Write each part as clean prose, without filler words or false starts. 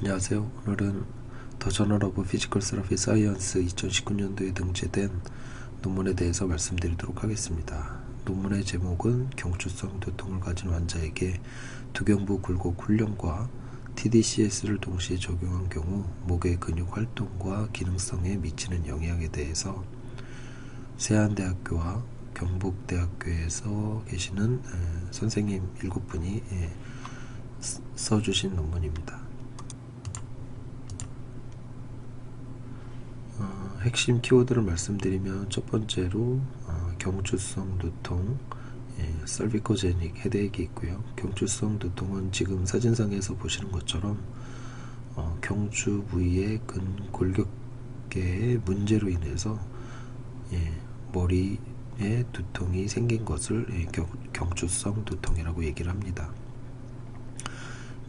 안녕하세요. 오늘은 더 저널 오브 피지컬 세라피 사이언스 2019년도에 등재된 논문에 대해서 말씀드리도록 하겠습니다. 논문의 제목은 경추성 두통을 가진 환자에게 두경부 굴곡 훈련과 TDCS를 동시에 적용한 경우 목의 근육 활동과 기능성에 미치는 영향에 대해서 세안대학교와 경북대학교에서 계시는 선생님 7분이 써주신 논문입니다. 핵심 키워드를 말씀드리면 첫 번째로 경추성 두통, 설비코제닉 헤드액이 있고요. 경추성 두통은 지금 사진상에서 보시는 것처럼 경추 부위의 근골격계의 문제로 인해서 머리에 두통이 생긴 것을 경추성 두통이라고 얘기를 합니다.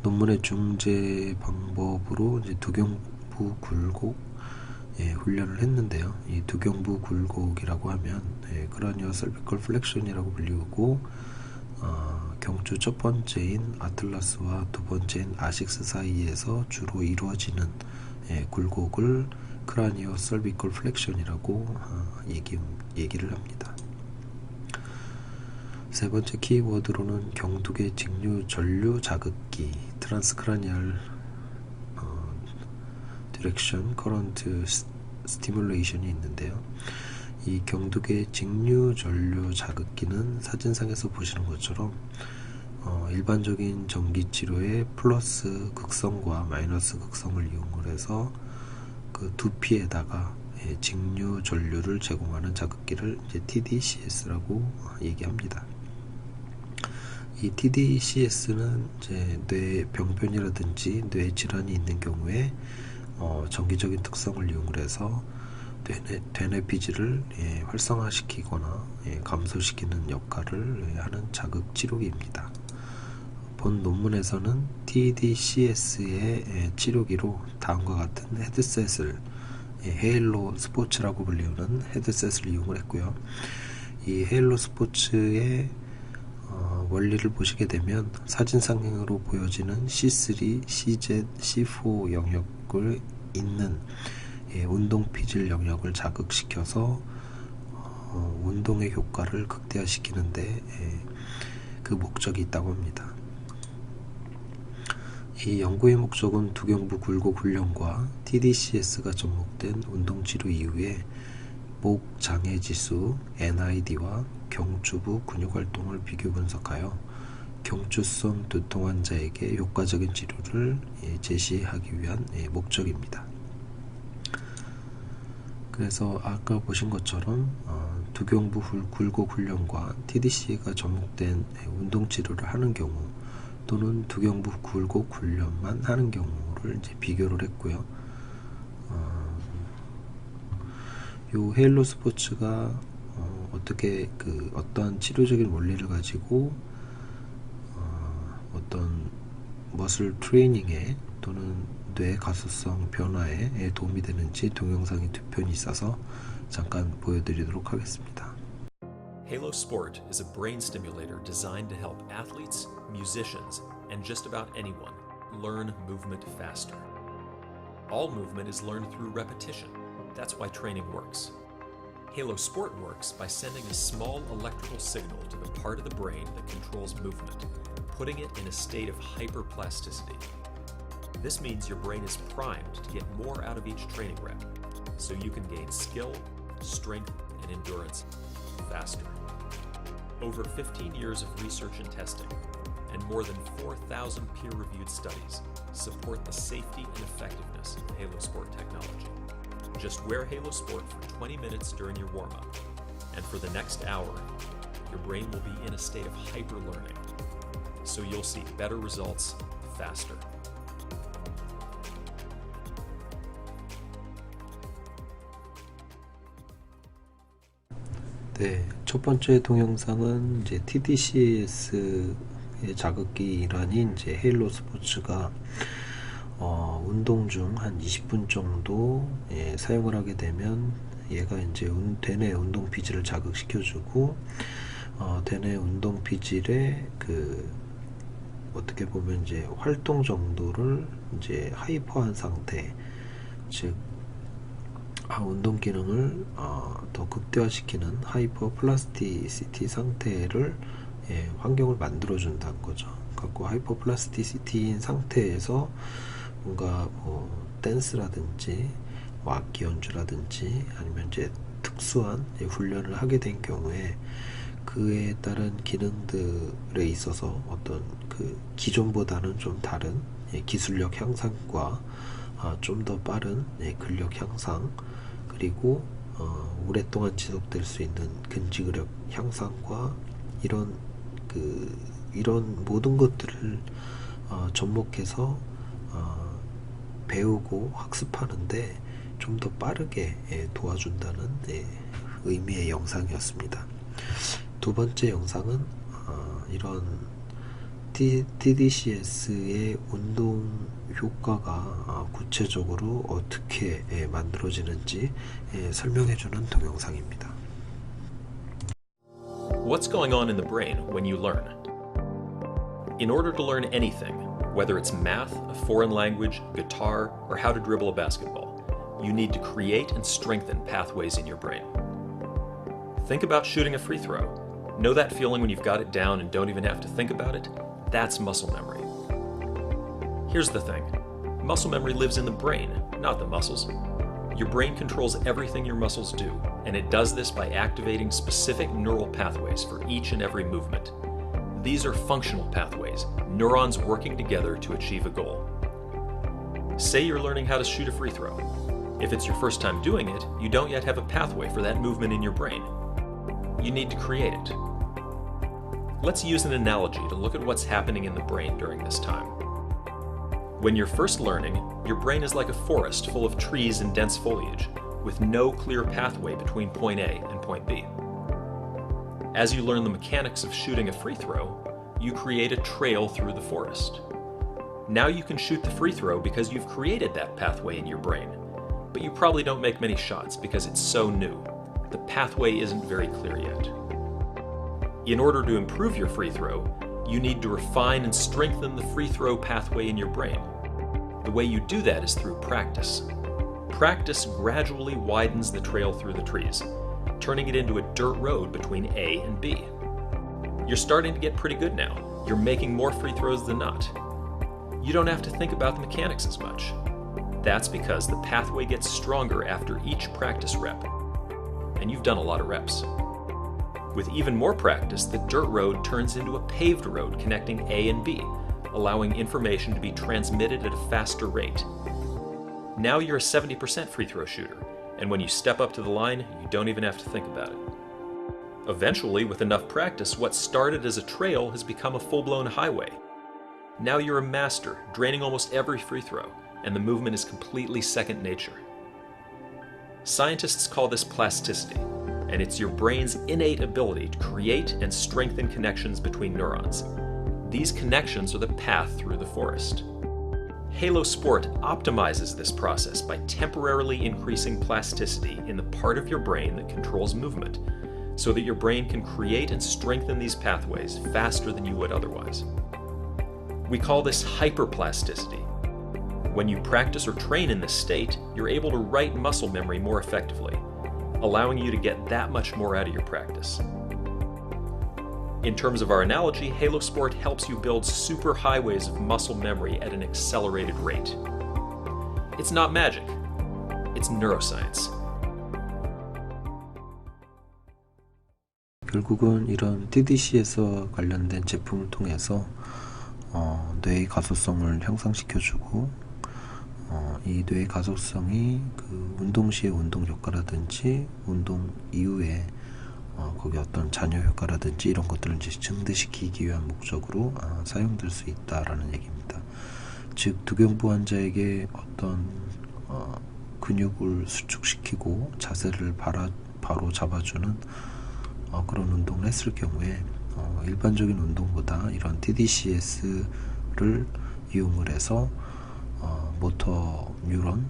논문의 중재 방법으로 이제 두경부 굴곡 훈련을 했는데요. 이 두경부 굴곡이라고 하면 크라니오 설비컬 플렉션이라고 불리우고 경추 첫 번째인 아틀라스와 두 번째인 아식스 사이에서 주로 이루어지는 굴곡을 크라니오 설비컬 플렉션이라고 얘기를 합니다. 세 번째 키워드로는 경두계 직류 전류 자극기 트란스크라니얼 디렉션 커런트 스티뮬레이션이 있는데요. 이 경두계 직류 전류 자극기는 사진상에서 보시는 것처럼 일반적인 전기 치료의 플러스 극성과 마이너스 극성을 이용을 해서 그 두피에다가 직류 전류를 제공하는 자극기를 이제 TDCS라고 얘기합니다. 이 TDCS는 이제 뇌 병변이라든지 뇌 질환이 있는 경우에 정기적인 특성을 이용을 해서 되뇌피질을 활성화시키거나 감소시키는 역할을 하는 자극 치료기입니다. 본 논문에서는 TDCS의 치료기로 다음과 같은 헤드셋을 헤일로 스포츠라고 불리우는 헤드셋을 이용을 했고요. 이 헤일로 스포츠의 원리를 보시게 되면 사진상으로 보여지는 C3, CZ, C4 영역을 있는 운동 피질 영역을 자극시켜서 운동의 효과를 극대화시키는데 그 목적이 있다고 합니다. 이 연구의 목적은 두경부 굴곡 훈련과 TDCS가 접목된 운동치료 이후에 목 장애 지수 NID와 경추부 근육 활동을 비교 분석하여 경추성 두통 환자에게 효과적인 치료를 제시하기 위한 목적입니다. 그래서 아까 보신 것처럼 두경부 굴곡 훈련과 TDC가 접목된 운동 치료를 하는 경우 또는 두경부 굴곡 훈련만 하는 경우를 이제 비교를 했고요. 요 헤일로 스포츠가 어떻게 어떤 치료적인 원리를 가지고 어떤 머슬 트레이닝에 또는 뇌 가소성 변화에 도움이 되는지 동영상이 2편이 있어서 잠깐 보여드리도록 하겠습니다. Halo Sport is a brain stimulator designed to help athletes, musicians, and just about anyone learn movement faster. All movement is learned through repetition. That's why training works. Halo Sport works by sending a small electrical signal to the part of the brain that controls movement, putting it in a state of hyperplasticity. This means your brain is primed to get more out of each training rep, so you can gain skill, strength, and endurance faster. Over 15 years of research and testing, and more than 4,000 peer-reviewed studies support the safety and effectiveness of Halo Sport technology. Just wear Halo Sport for 20 minutes during your warm-up, and for the next hour, your brain will be in a state of hyper-learning, so you'll see better results faster. 네, 첫 번째 동영상은 이제 TDCS의 자극기 일환인 이제 헤일로 스포츠가 운동 중 한 20분 정도 사용을 하게 되면 얘가 이제 대뇌 운동 피질을 자극시켜주고 대뇌 운동 피질의 어떻게 보면 이제 활동 정도를 이제 하이퍼한 상태, 즉 운동 기능을 더 극대화시키는 하이퍼 플라스티시티 상태를 환경을 만들어 준다는 거죠. 갖고 하이퍼 플라스티시티인 상태에서 뭔가 댄스라든지 악기 연주라든지 아니면 이제 특수한 훈련을 하게 된 경우에 그에 따른 기능들에 있어서 어떤 그 기존보다는 좀 다른 기술력 향상과 좀 더 빠른 근력 향상, 그리고 오랫동안 지속될 수 있는 근지구력 향상과 이런 모든 것들을 접목해서 배우고 학습하는데 좀 더 빠르게 도와준다는 의미의 영상이었습니다. 두 번째 영상은 이런 TDCS의 운동 효과가 구체적으로 어떻게 만들어지는지 설명해주는 동영상입니다. What's going on in the brain when you learn? In order to learn anything, whether it's math, a foreign language, guitar, or how to dribble a basketball, you need to create and strengthen pathways in your brain. Think about shooting a free throw. Know that feeling when you've got it down and don't even have to think about it? That's muscle memory. Here's the thing. Muscle memory lives in the brain, not the muscles. Your brain controls everything your muscles do, and it does this by activating specific neural pathways for each and every movement. These are functional pathways, neurons working together to achieve a goal. Say you're learning how to shoot a free throw. If it's your first time doing it, you don't yet have a pathway for that movement in your brain. You need to create it. Let's use an analogy to look at what's happening in the brain during this time. When you're first learning, your brain is like a forest full of trees and dense foliage, with no clear pathway between point A and point B. As you learn the mechanics of shooting a free throw, you create a trail through the forest. Now you can shoot the free throw because you've created that pathway in your brain, but you probably don't make many shots because it's so new. The pathway isn't very clear yet. In order to improve your free throw, you need to refine and strengthen the free throw pathway in your brain. The way you do that is through practice. Practice gradually widens the trail through the trees, turning it into a dirt road between A and B. You're starting to get pretty good now. You're making more free throws than not. You don't have to think about the mechanics as much. That's because the pathway gets stronger after each practice rep, and you've done a lot of reps. With even more practice, the dirt road turns into a paved road connecting A and B, allowing information to be transmitted at a faster rate. Now you're a 70% free throw shooter, and when you step up to the line, you don't even have to think about it. Eventually, with enough practice, what started as a trail has become a full-blown highway. Now you're a master, draining almost every free throw, and the movement is completely second nature. Scientists call this plasticity, and it's your brain's innate ability to create and strengthen connections between neurons. These connections are the path through the forest. Halo Sport optimizes this process by temporarily increasing plasticity in the part of your brain that controls movement, so that your brain can create and strengthen these pathways faster than you would otherwise. We call this hyperplasticity. When you practice or train in this state, you're able to write muscle memory more effectively, allowing you to get that much more out of your practice. In terms of our analogy, Halo Sport helps you build super highways of muscle memory at an accelerated rate. It's not magic, it's neuroscience. 결국은 이런 TDC에서 관련된 제품을 통해서 뇌의 가소성을 향상시켜주고 이 뇌의 가소성이 그 운동 시의 운동 효과라든지 운동 이후에 거기 어떤 잔여 효과라든지 이런 것들을 이제 증대시키기 위한 목적으로 사용될 수 있다라는 얘기입니다. 즉 두경부 환자에게 어떤 근육을 수축시키고 자세를 바로 잡아주는 그런 운동을 했을 경우에 일반적인 운동보다 이런 TDCS를 이용을 해서 모터 뉴런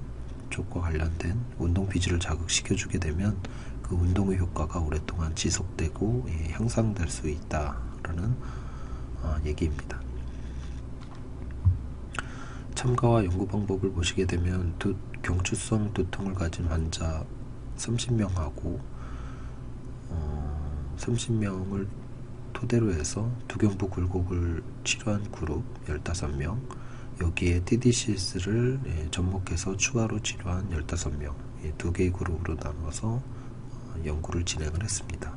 쪽과 관련된 운동 비지를 자극시켜주게 되면 그 운동의 효과가 오랫동안 지속되고 향상될 수 있다라는 얘기입니다. 참가와 연구 방법을 보시게 되면 경추성 두통을 가진 환자 30명하고 30명을 토대로 해서 두경부 굴곡을 치료한 그룹 15명, 여기에 TDCS를 접목해서 추가로 치료한 15명, 두 개의 그룹으로 나눠서 연구를 진행을 했습니다.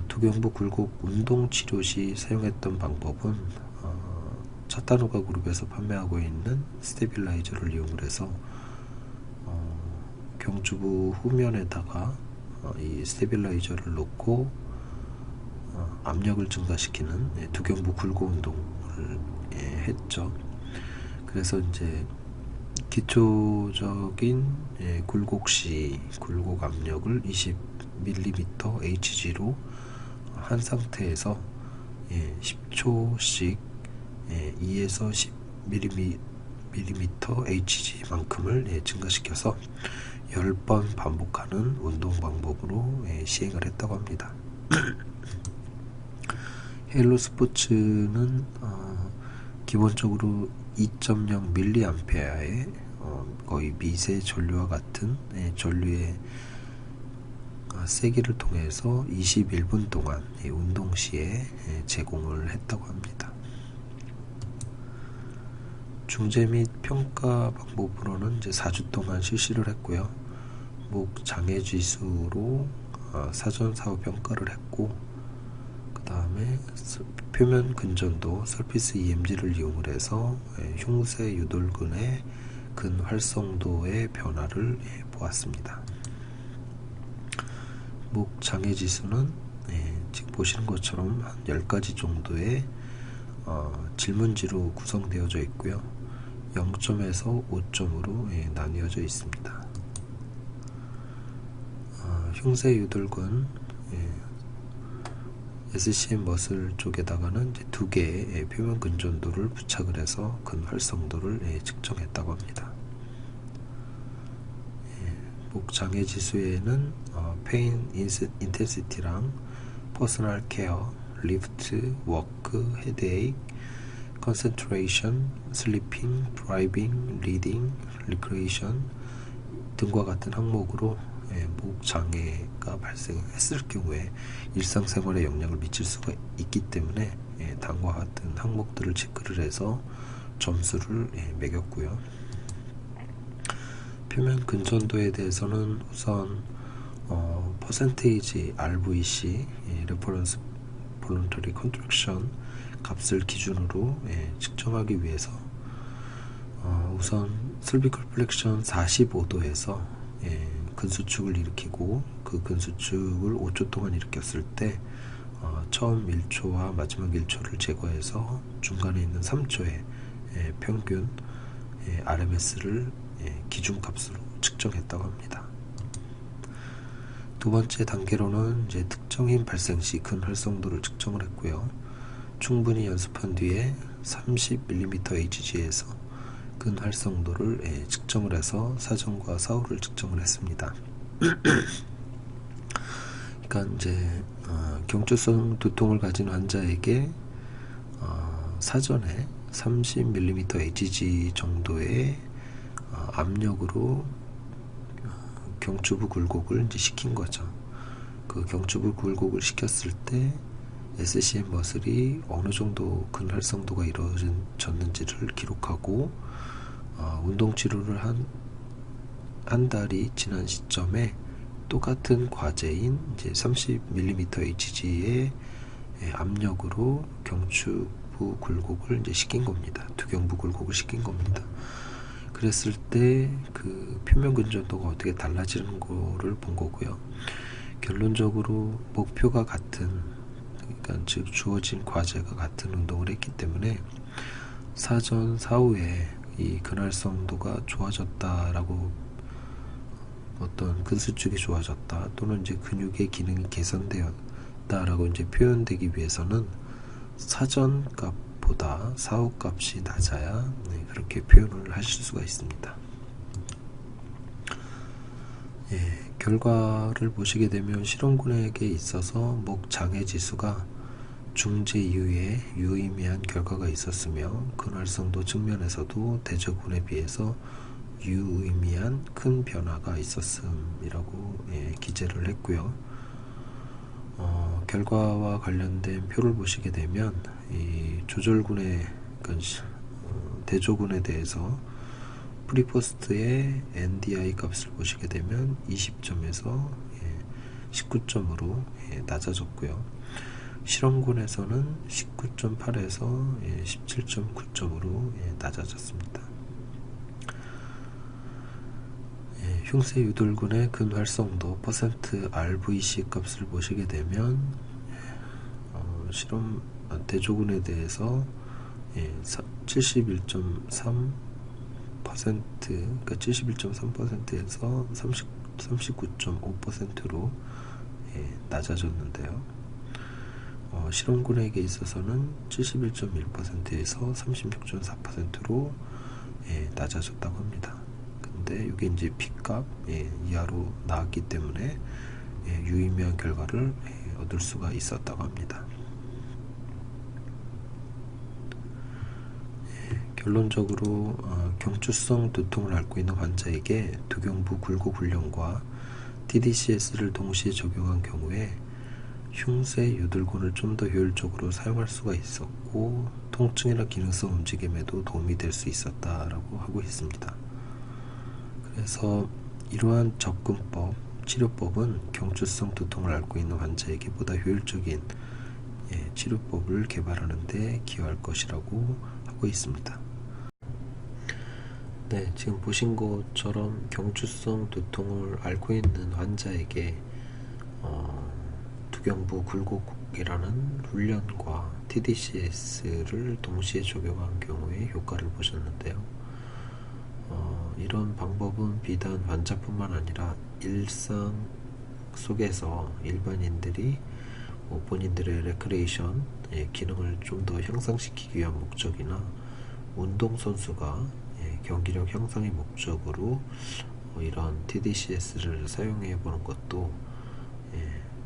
두경부 굴곡 운동 치료 시 사용했던 방법은 차타누가 그룹에서 판매하고 있는 스테빌라이저를 이용을 해서 경추부 후면에다가 이 스테빌라이저를 놓고 압력을 증가시키는 두경부 굴곡 운동을 했죠. 그래서 이제 기초적인 굴곡 시 굴곡 압력을 20mm Hg로 한 상태에서 10초씩 2에서 10mm Hg만큼을 증가시켜서 10번 반복하는 운동 방법으로 시행을 했다고 합니다. 헬로 스포츠는 기본적으로 2.0mA의 거의 미세 전류와 같은 전류의 세기를 통해서 21분 동안 운동 시에 제공을 했다고 합니다. 중재 및 평가 방법으로는 이제 4주 동안 실시를 했고요. 목 장애 지수로 사전 사후 평가를 했고, 그 다음에 표면 근전도 서피스 EMG를 이용을 해서 흉쇄 유돌근의 근활성도의 변화를 보았습니다. 목 장애 지수는 지금 보시는 것처럼 한 10가지 정도의 질문지로 구성되어져 있고요. 0점에서 5점으로 나뉘어져 있습니다. 흉쇄 유돌근 SCM 머슬 쪽에다가는 이제 2개의 표면 근전도를 부착을 해서 근활성도를 측정했다고 합니다. 목 장애 지수에는 페인 인텐시티랑 퍼스널 케어, 리프트, 워크, 헤드에이크, 컨센트레이션, 슬리핑, 드라이빙, 리딩, 리크레이션 등과 같은 항목으로 목 장애가 발생했을 경우에 일상생활에 영향을 미칠 수가 있기 때문에 다음과 같은 항목들을 체크를 해서 점수를 매겼고요. 표면 근전도에 대해서는 우선 퍼센테이지 RVC, 레퍼런스 볼런터리 컨트랙션 값을 기준으로 측정하기 위해서 우선 설비컬 플렉션 45도에서 근수축을 일으키고, 그 근수축을 5초 동안 일으켰을 때 처음 1초와 마지막 1초를 제거해서 중간에 있는 3초의 평균 RMS를 기준값으로 측정했다고 합니다. 두 번째 단계로는 이제 특정 힘 발생 시 근활성도를 측정을 했고요. 충분히 연습한 뒤에 30mm Hg에서 근활성도를 측정을 해서 사전과 사후를 측정을 했습니다. 그러니까 이제 경추성 두통을 가진 환자에게 사전에 30mm Hg 정도의 압력으로 경추부 굴곡을 이제 시킨 거죠. 그 경추부 굴곡을 시켰을 때 SCM 머슬이 어느 정도 근활성도가 이루어졌는지를 기록하고, 운동 치료를 한 달이 지난 시점에 똑같은 과제인 이제 30mm Hg의 압력으로 경추부 굴곡을 이제 시킨 겁니다. 두경부 굴곡을 시킨 겁니다. 그랬을 때 그 표면 근전도가 어떻게 달라지는 거를 본 거고요. 결론적으로 목표가 같은, 그러니까 즉 주어진 과제가 같은 운동을 했기 때문에 사전 사후에 이 근활성도가 좋아졌다라고, 어떤 근수축이 좋아졌다 또는 이제 근육의 기능이 개선되었다라고 이제 표현되기 위해서는 사전 값보다 사후 값이 낮아야 그렇게 표현을 하실 수가 있습니다. 결과를 보시게 되면 실험군에게 있어서 목 장애 지수가 중재 이후에 유의미한 결과가 있었으며 근활성도 측면에서도 대저군에 비해서 유의미한 큰 변화가 있었음이라고 기재를 했고요. 결과와 관련된 표를 보시게 되면 이 조절군의 대조군에 대해서 프리포스트의 NDI 값을 보시게 되면 20점에서 19점으로 낮아졌고요. 실험군에서는 19.8에서 17.9점으로 낮아졌습니다. 흉쇄 유돌군의 근활성도 %RVC 값을 보시게 되면 실험 대조군에 대해서 71.3%, 그러니까 71.3%에서 39.5%로 낮아졌는데요. 실험군에게 있어서는 71.1%에서 36.4%로 낮아졌다고 합니다. 근데 이게 이제 P값 이하로 나왔기 때문에 유의미한 결과를 얻을 수가 있었다고 합니다. 결론적으로 경추성 두통을 앓고 있는 환자에게 두경부 굴곡 훈련과 TDCS를 동시에 적용한 경우에 흉쇄 유돌군을 좀 더 효율적으로 사용할 수가 있었고 통증이나 기능성 움직임에도 도움이 될 수 있었다라고 하고 있습니다. 그래서 이러한 접근법, 치료법은 경추성 두통을 앓고 있는 환자에게 보다 효율적인 치료법을 개발하는 데 기여할 것이라고 하고 있습니다. 네, 지금 보신 것처럼 경추성 두통을 앓고 있는 환자에게 두경부 굴곡이라는 훈련과 TDCS를 동시에 적용한 경우에 효과를 보셨는데요. 이런 방법은 비단 환자뿐만 아니라 일상 속에서 일반인들이 본인들의 레크레이션 기능을 좀 더 향상시키기 위한 목적이나 운동선수가 경기력 향상의 목적으로 이런 TDCS를 사용해 보는 것도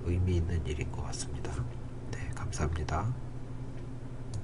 의미 있는 일인 것 같습니다. 네, 감사합니다.